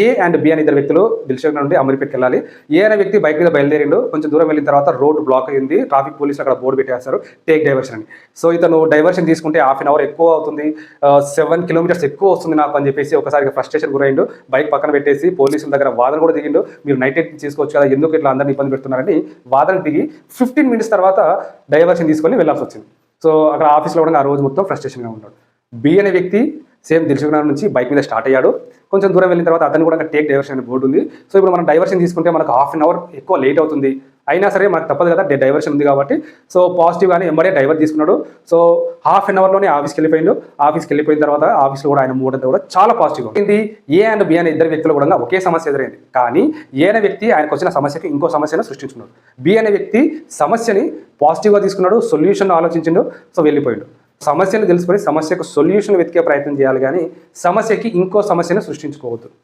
A and B అనే ఇద్దరు వ్యక్తులు దిల్సుఖ్ నుండి అమీర్పేట్కి వెళ్ళాలి. ఏ అనే వ్యక్తి బైక్ మీద బయలుదేరిండు. కొంచెం దూరం వెళ్ళిన తర్వాత రోడ్ బ్లాక్ అయింది. ట్రాఫిక్ పోలీసులు అక్కడ బోర్డు పెట్టేస్తారు, టేక్ డైవర్షన్ అని. సో ఇతను డైవర్షన్ తీసుకుంటే హాఫ్ అన్ అవర్ ఎక్కువ అవుతుంది, 7 కిలోమీటర్స్ ఎక్కువ వస్తుంది నాకు అని చెప్పేసి ఒకసారిగా ఫ్రస్ట్రేషన్ గురైండు. బైక్ పక్కన పెట్టేసి పోలీసుల దగ్గర వాదన కూడా దిగిండు. మీరు నైట్ రైడ్ చేసుకోవచ్చు కదా, ఎందుకు ఇట్లా అందరినీ ఇబ్బంది పెడుతున్నారని వాదన దిగి 15 మినిట్స్ తర్వాత డైవర్షన్ తీసుకొని వెళ్ళాల్సి వచ్చింది. సో అక్కడ ఆఫీస్లో కూడా ఆ రోజు మొత్తం ఫ్రస్ట్రేషన్గా ఉన్నాడు. బి అనే వ్యక్తి సేమ్ దిల్సుఖ్ నగర్ నుంచి బైక్ మీద స్టార్ట్ అయ్యాడు. కొంచెం దూరం వెళ్ళిన తర్వాత అతను కూడా టేక్ డైవర్షన్ అనే బోర్డు ఉంది. సో ఇప్పుడు మనం డైవర్షన్ తీసుకుంటే మనకు హాఫ్ అన్ అవర్ ఎక్కువ లేట్ అవుతుంది. అయినా సరే మనకు తప్పదు కదా, డైవర్షన్ ఉంది కాబట్టి. సో పాజిటివ్గానే ఎంబడే డైవర్ తీసుకున్నాడు. సో హాఫ్ అన్ అవర్లోనే ఆఫీస్కి వెళ్ళిపోయిండు. ఆఫీస్కి వెళ్ళిపోయిన తర్వాత ఆఫీస్లో కూడా ఆయన మూడంతా కూడా చాలా పాజిటివ్గా ఉంది. ఏ అండ్ బి అనే ఇద్దరు వ్యక్తులు కూడా ఒకే సమస్య ఎదురైంది. కానీ ఏ అనే వ్యక్తి ఆయనకు వచ్చిన సమస్యకి ఇంకో సమస్యను సృష్టించుకున్నాడు. బి అనే వ్యక్తి సమస్యని పాజిటివ్గా తీసుకున్నాడు, సొల్యూషన్ ఆలోచించిండు. సో వెళ్ళిపోయాడు. సమస్యను తెలుసుకొని సమస్యకు సొల్యూషన్ వెతికే ప్రయత్నం చేయాలి, కానీ సమస్యకి ఇంకో సమస్యను సృష్టించుకోవద్దు.